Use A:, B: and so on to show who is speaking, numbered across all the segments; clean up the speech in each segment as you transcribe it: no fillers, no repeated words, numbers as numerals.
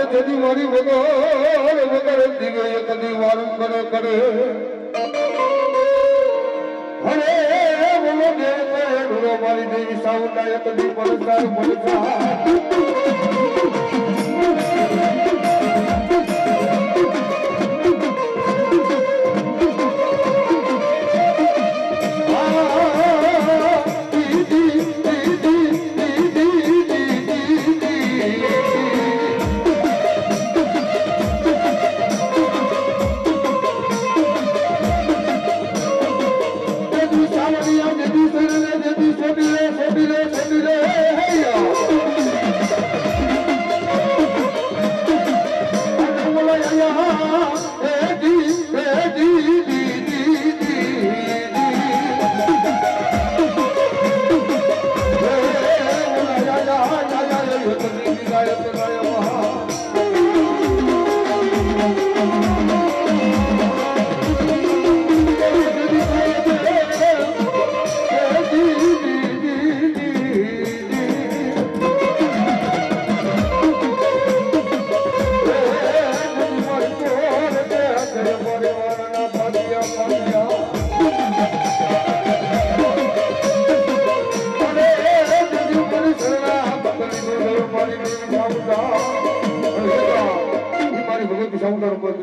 A: તેથી મારી વગર વગર દીવે કદી વારું કરે કરે અરે બોલો દેવ ઢોરો મારી દેવી સાઉન્ડા કદી પરસાર પડતા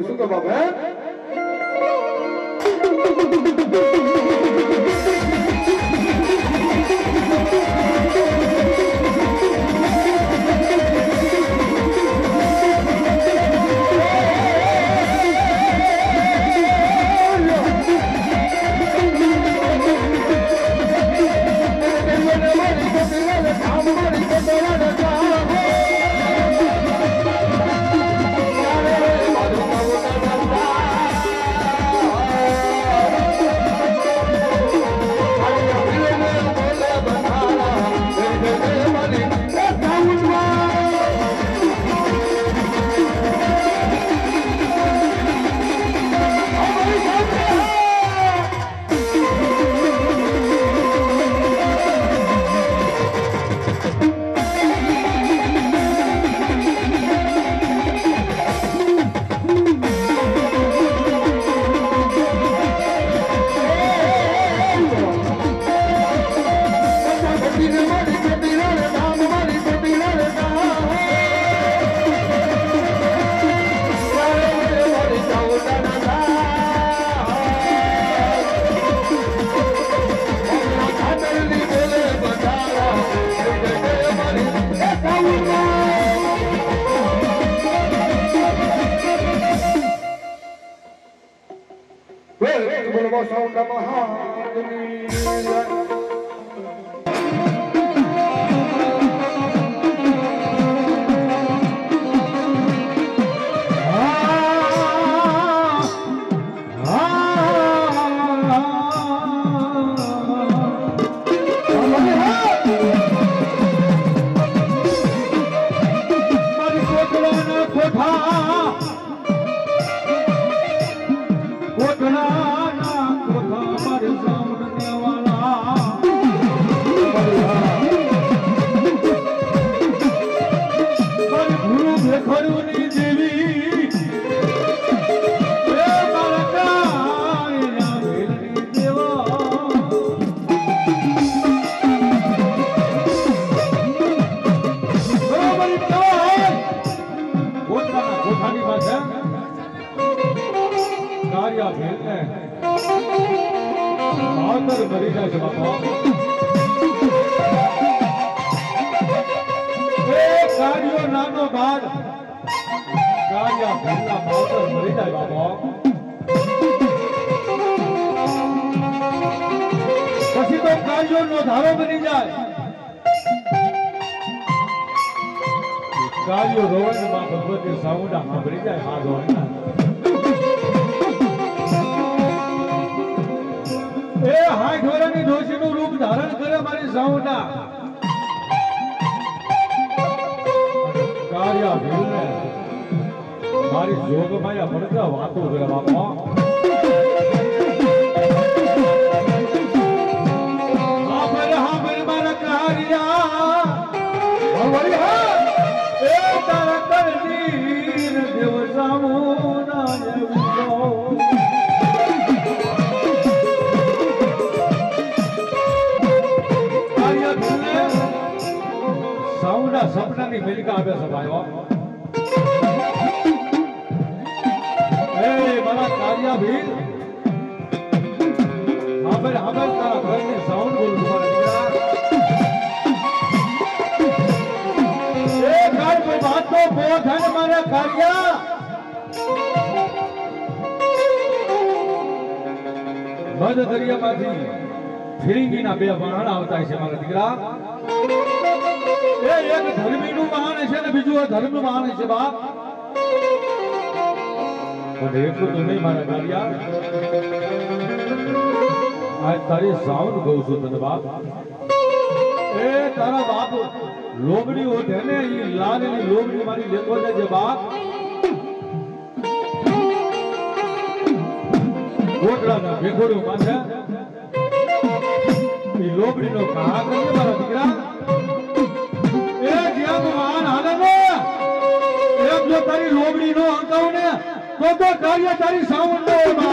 A: શું કે બાપ હે સાઉન્ડા મહાદની મરી જાય છે બાપા કાર્યો નાનો બાદ કાર્યા ભેલા માવતર મરી જાય બાપા પછી તો કાર્યો નો ધારો બની જાય કાર્યો રોવન માં ભગવતી સાઉન્ડા સાંભળી જાય હા રોવન એ હાય ઢોરાની ડોશીનું રૂપ ધારણ કરે મારી સાઉન્ડા કાર્યા ભીલને મારી જોગ માયા પડતા વાતો કરે બાપા હા મારા કાર્યા એ તારા કરની
B: મોટા સપનાની મિલકા આપે છે ભાઈઓ એ મારા કારિયા ભીર હાબર તારા ઘરની સાઉન્ડ બોલું મારા દીકરા એ કાળ કોઈ વાત તો બોધન મારા કારિયા મધ દરિયામાંથી ફિરિંગીના બે વાહન આવતા છે મારા દીકરા એ એક ધર્મીનું વાહન છે ને બીજું અધર્મનું વાહન છે બાપ પણ એટલું તો નહીં મારા કારિયા આજ તારી સાઉન્ડ કહું છું તને બાપ એ તારા બાપ લોબડી હોતે ને એ લાલની લોબડી મારી લેતો જજે બાપ ગોટડાના ભેગોડું માથે એ લોબડીનો ઘા કરી મારા દીકરા એ જેમ વાહન હાલે ને એમ જો તારી લોબડી નો અંકાવ ને તો કાર્ય તારી સાઉન્ડ નો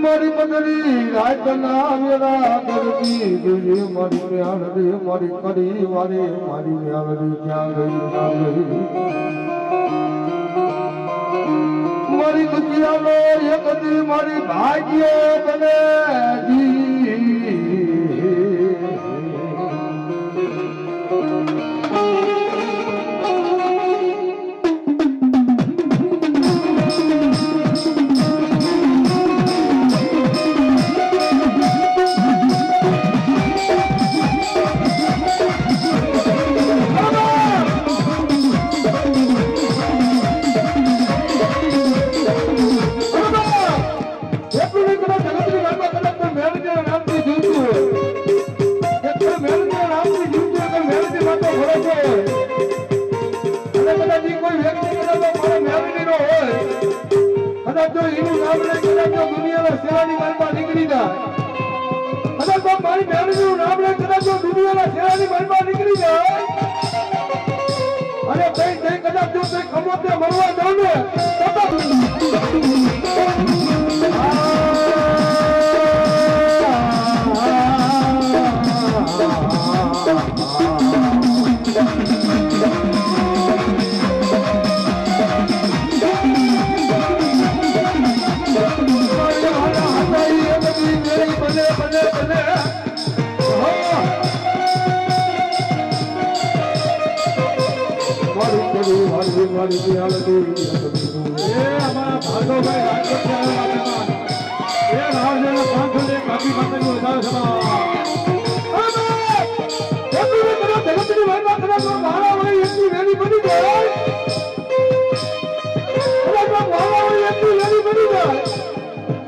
A: મારી બદલી રાતના વેરા ગરબી ગઈ મારી પ્યારી મારી કરી વારે મારી પ્યારી ક્યાં ગઈ મારી દુનિયાનો એક દી મારી ભાગ્ય બને મારી મેળવીનું નામ લે કદાચ દુનિયાના શેરાની મનમાં નીકળી જાય અને કઈ કદાચ જો કઈ ખમો તે મરવા જાવ ને
B: એ રાવણને 500 ને કાપી માતાજી વધારે સભા
A: જગતની મહિમા કરો તો મારા વળી એટલી વેલી બની જાય મારા વળી એટલી વેલી બની જાય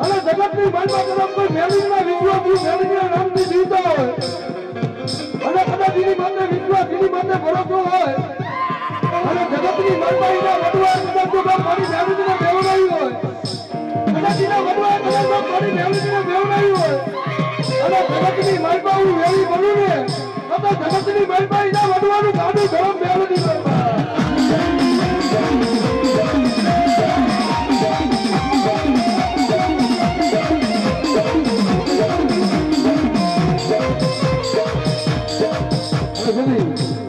A: અને જગતની મહિમા કરો કોઈ મેલીના વિશ્વાસી મેલીના નામથી જીવતા હોય અને કદાચ એની માટે વિશ્વાસ એની માટે ભરોસો હોય અને જગતની મહિમા એના વડવા કદાચ જો મારી મેલીને બેવડાવી હોય કદાચ એના વડવા કદાચ મારી મેલીને બેવડાવી હોય અને જગતની મહિમા હું વેલી બનું ને તો જગતની મહિમા એના વડવાનું ગાડું ધરમ મેળવી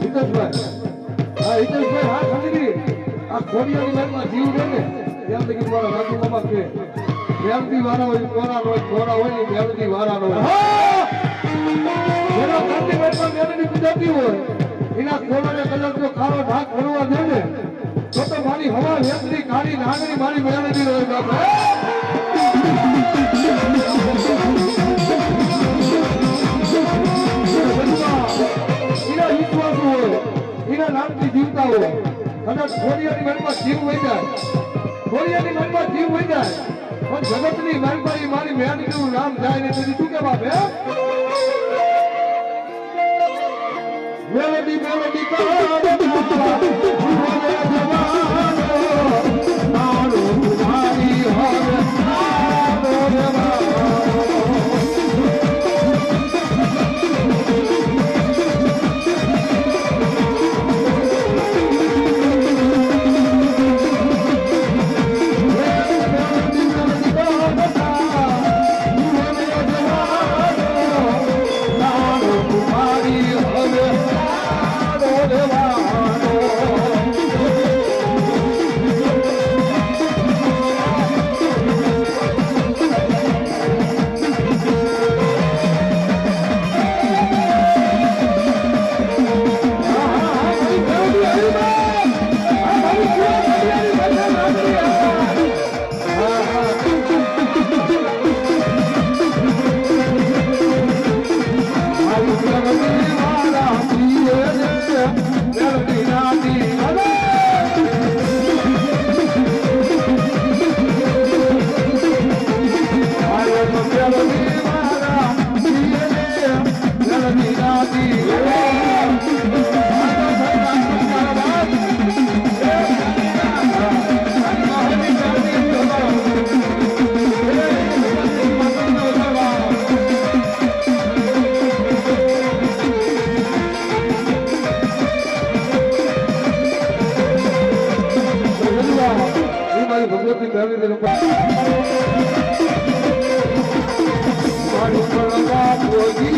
A: હિતેશભાઈ હા સમજી આ ખોડિયાની મહેલમાં જીવ છે ને ત્યાં લગી મારા રાજુ મામા કે મેલડી વાળા હોય કોરા હોય ને મેલડી વાળા હોય એના કાંતિ મહેલમાં મેલડી ગુજરાતી હોય એના કોરાને કલર જો ખારો ઢાક ભરવા દે ને તો મારી હવા વેચની કાળી નાગરી મારી મેલડી હોય બાપા એના વિશ્વાસ હોય એના નામથી જીવતા હોય કદાચ ખોડિયાની મનમાં જીવ હોય જાય ખોડિયાની મનમાં જીવ હોય જાય પણ જગતની મનમાં મારી મેળવીનું નામ જાય ને તેથી શું કે બાપે મેલડી મેલડી ભગવતી મેળવી દે લોકો મારું પરવા ભોગી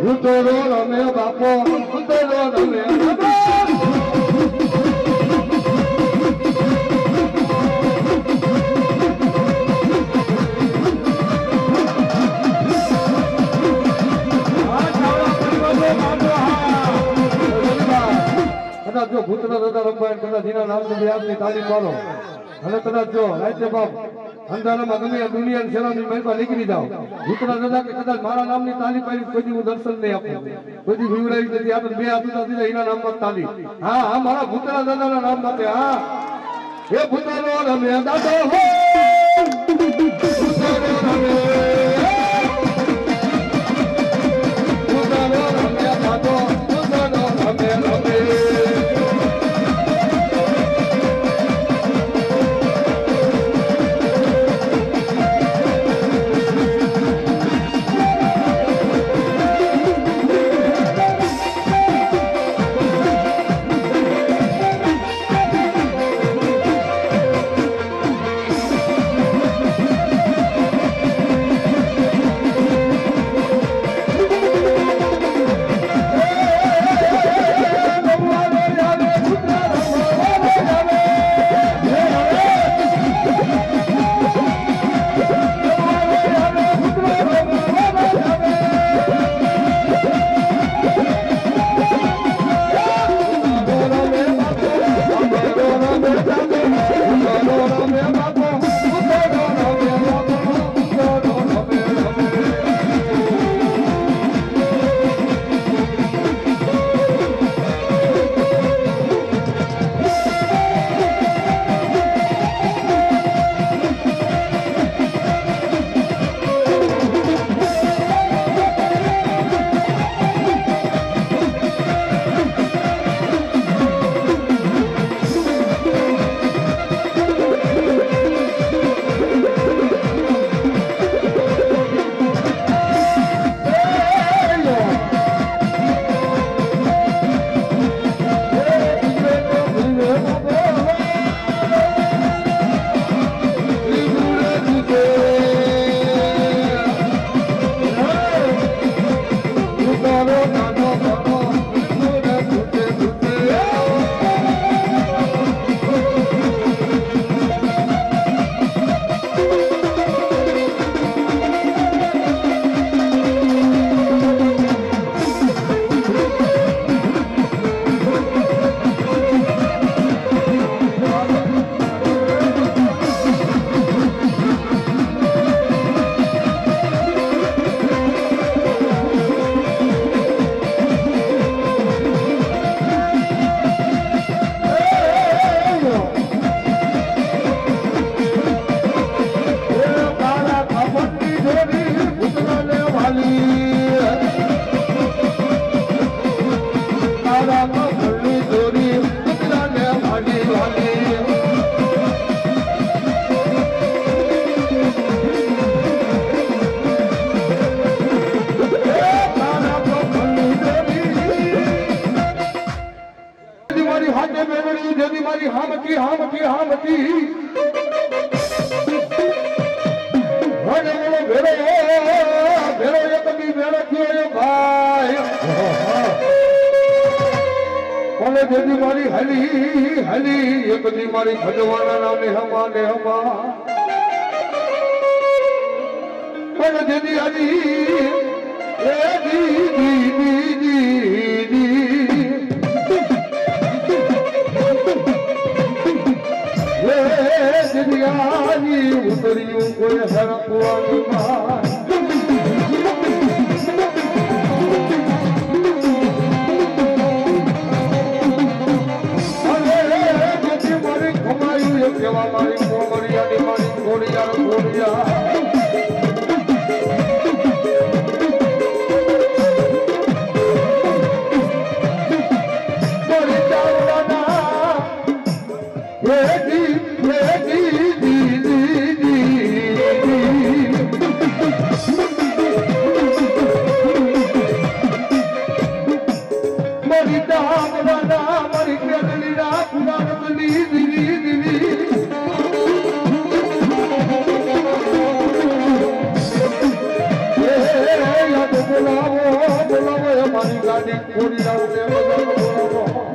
A: ઉતરો રમે બાપો ઉતરો રમે કદાચ જો ભૂતના દાદા રમવા કદાચ એના નામ સુધી આપની તાલીમ મારો અને કદાચ જો રાજ્ય બાપ અંધારામાં ગમે દુનિયાની સેવાની મહેરબાન નીકળી જાઓ ભૂતના દાદા કે કદાચ મારા નામની તાલીમ પાડી કોઈ હું દર્શન નહીં આપું કોઈ વિવરાવી નથી આપણે બે હાથ દીધા એના નામમાં તાલીમ હા હા મારા ભૂતના દાદાના નામ માટે હા એ ભૂતનો રમે દાદો હો ભૂતનો રમે દાદો ભૂતનો રમે રમે મારી હલી હલી એક દી મારી ભગવાના નામે હમાને હમા પણ જેદી હલી એ દી દી દી દી એ જેદી આની ઉતર્યું કોઈ હરપવાની માં કેવા મારી મોમરિયાની મારી ઘોડિયા ઘોડિયા મારી ચાવડાના દી દી દી દી દી બોલાવો એ મારી ગાડી પૂરી રાઉતે બોલાવો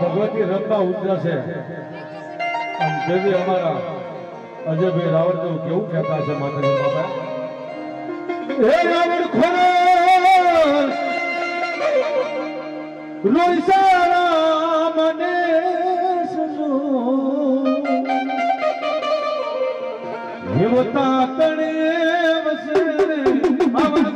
B: ભગવતી રંબા ઉતરા છે આમ જેવી અમારા અજયભાઈ રાવળ તો કેવું કહેતા છે માતાજી બાબા હે રાવણ ખોર રોઈસારા મને સજો હેવતા તણે વસે આવન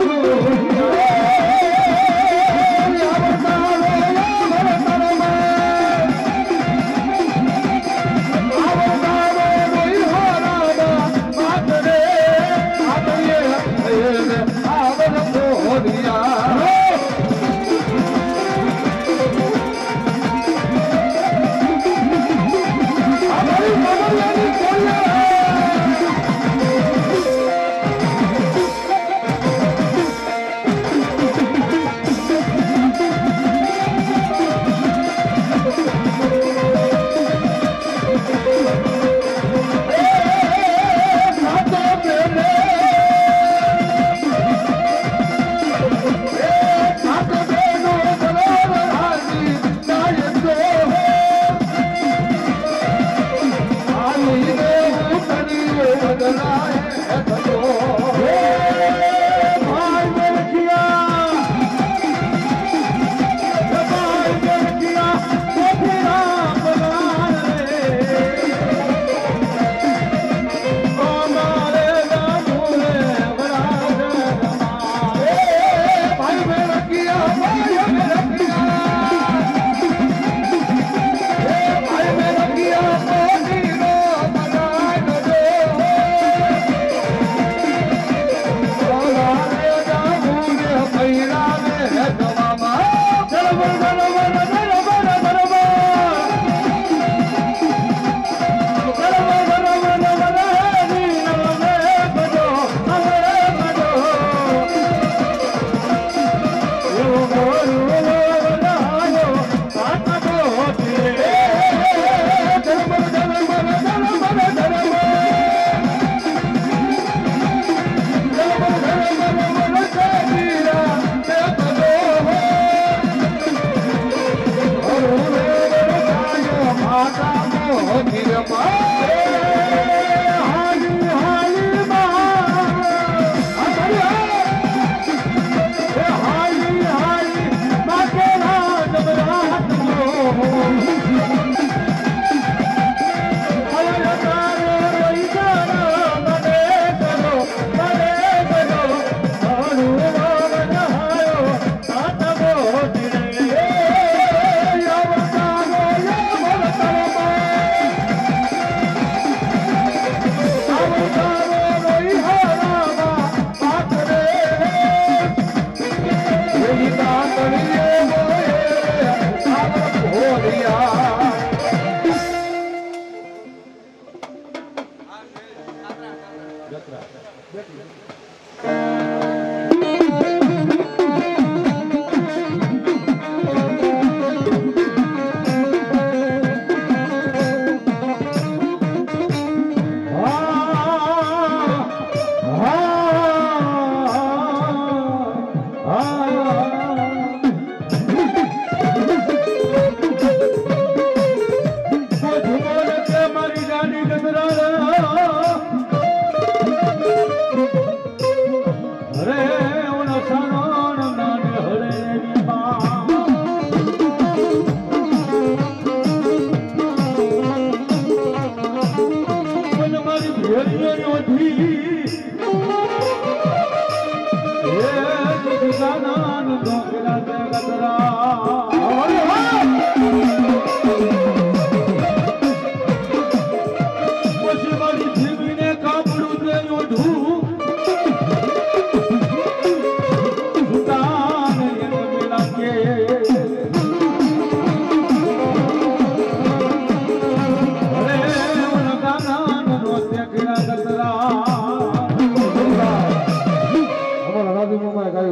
B: પછી મારી જીવીને કાપડું દે ઓઢું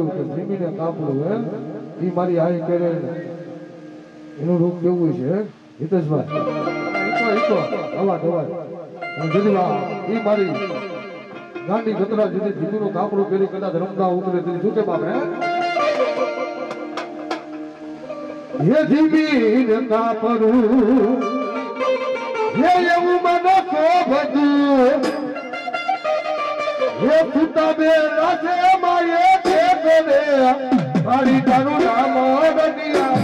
A: આવ્યું કે જીમીને કાપડું હે એ મારી આઈ કરે એનું રૂપ કેવું છે હિતેશભાઈ અવાજ જદી એ મારી ગાંડી ગતરા જદી જીમીનું કાપડું પહેરી કદાચ રમતા ઉતરે તેની શું કે બાપ હે જીમીને કાપડું હે એવું મને શોભતું હે સુતા બે રાસે માયે કે કરે મારી તારું નામ રડિયા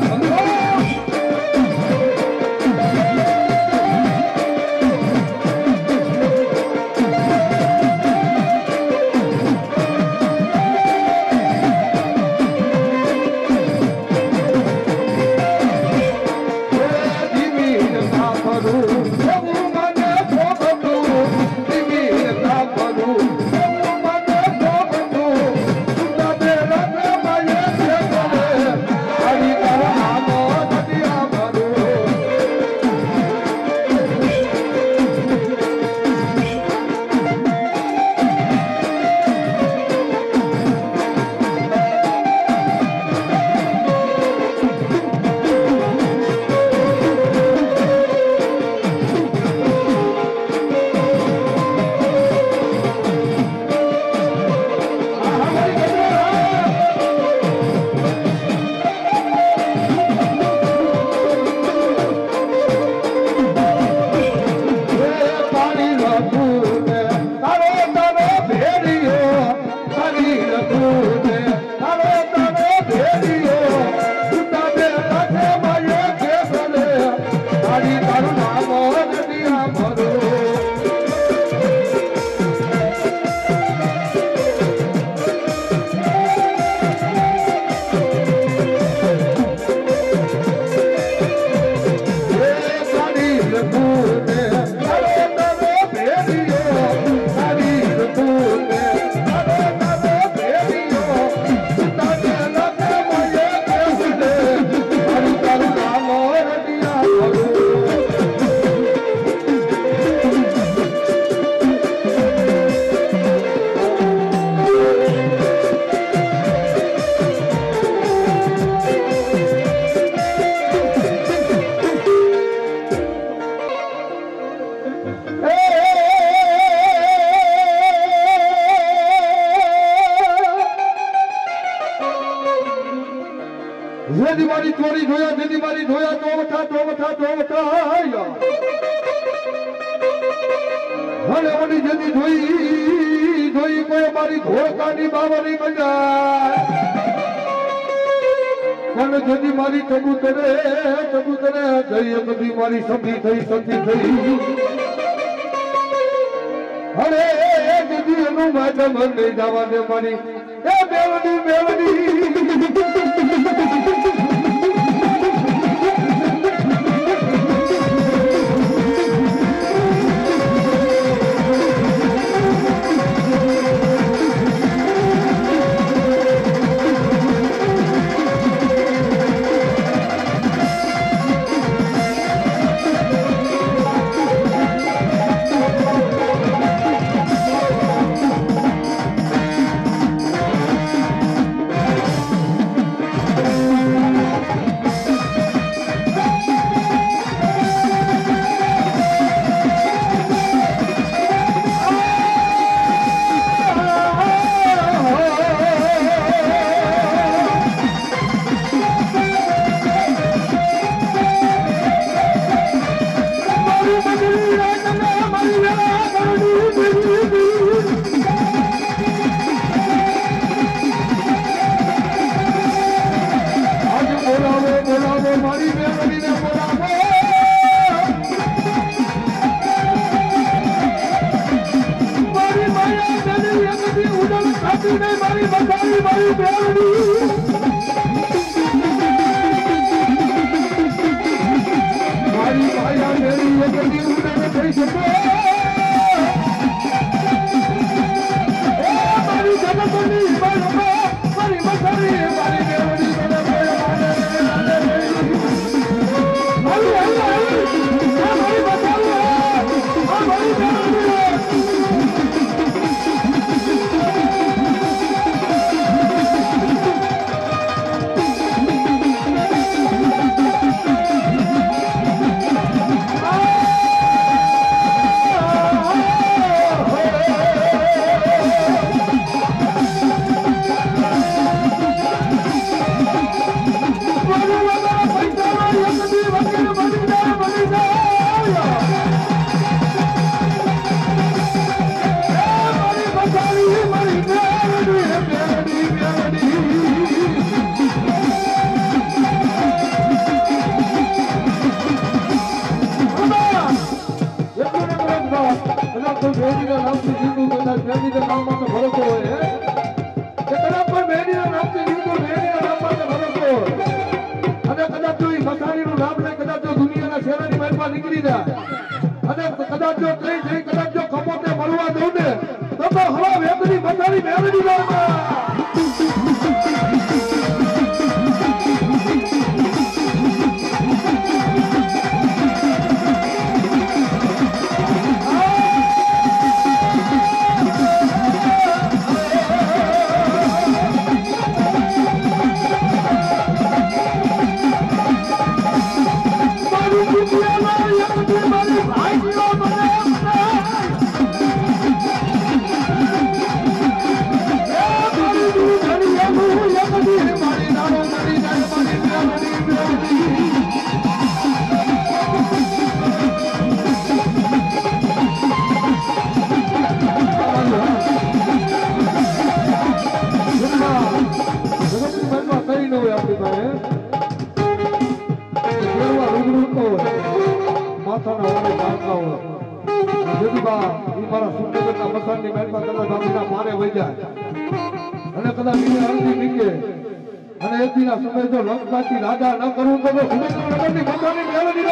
A: જેની મારી ચોરી જોયા જેની મારી જોયા તો અને ઓની જેની જોઈ કોઈ મારી ધોળકાની બાવરી મજા અને જેની મારી ચબૂતરે જઈ બધી મારી સતી થઈ અરે દીદી એનું માધ્યમ નહીં જવા દે મારી એ બેવડી મેલડીના નામમાં તો ભરોસો હોય હે કે કદાચ કોઈ મેલડીના નામથી જીવતો મેલડીના નામમાં તો ભરોસો હોય અને કદાચ જો એ મસાણીનું નામ લઈ કદાચ જો દુનિયાના શેરાની મહેલમાં નીકળી જાય અને કદાચ જો કઈ જઈ કદાચ જો કપોતે મળવા દઉં ને તો હવા વેદની મસાણી મેલડી નામમાં રાજા ન કરવું તો સુરેન્દ્રનગરની મસાણી મેલડી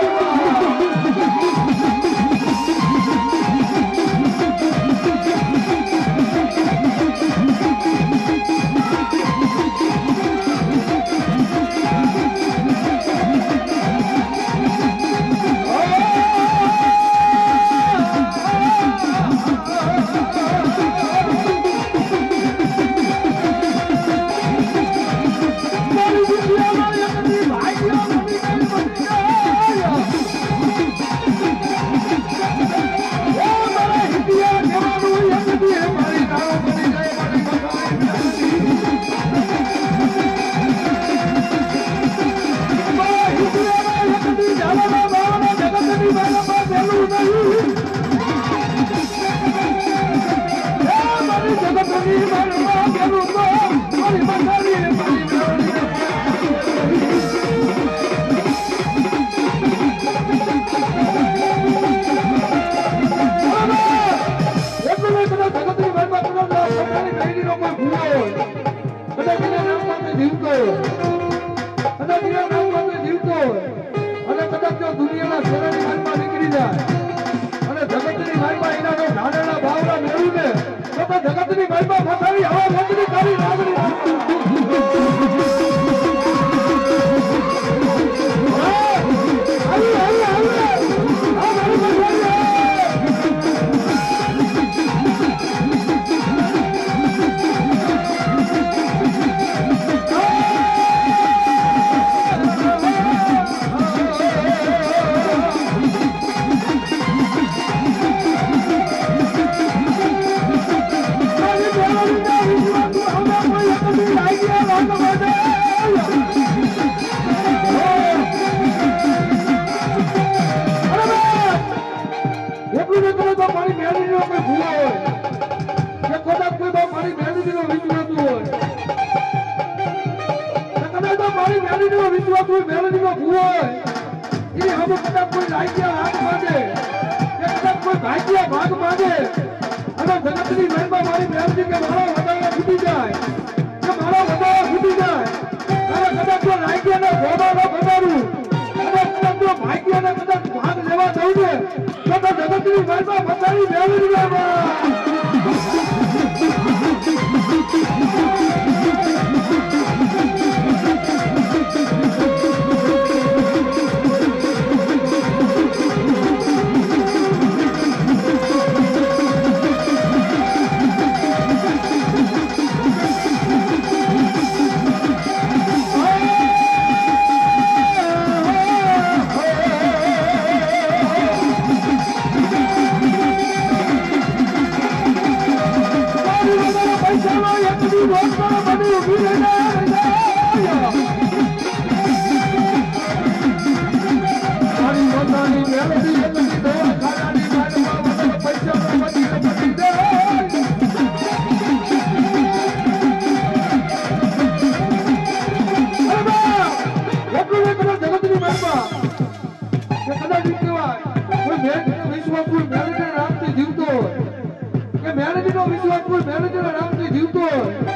A: વિશ્વાસ કોઈ મેનેજરના નામથી જીવતો હોય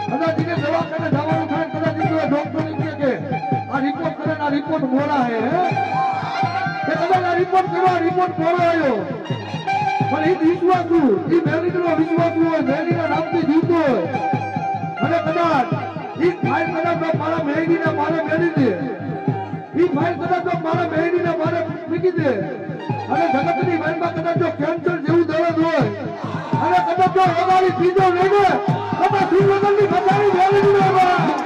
A: કદાચ એને દવાખાને જવાનું થાય કદાચ એ ડોક્ટર કહે કે આ રિપોર્ટ કરે ને આ રિપોર્ટ મોડા હે કે કદાચ આ રિપોર્ટ કરવા રિપોર્ટ મોડો આવ્યો પણ એ વિશ્વાસુ એ મેનેજરનો વિશ્વાસુ હોય મેનેજરના નામથી જીવતો હોય અને કદાચ એ ફાઇલ કદાચ તો મારા મેનેજરને મારે મેળી દે એ ફાઇલ કદાચ તો મારા મેળવીને મારે મૂકી દે અને જગતની વાનમાં કદાચ જો કેન્સર જેવું દર્દ હોય અને કદાચ જો રોગાળી પીધો લઈને કદાચ શ્રીનગરની બધાની મેળવી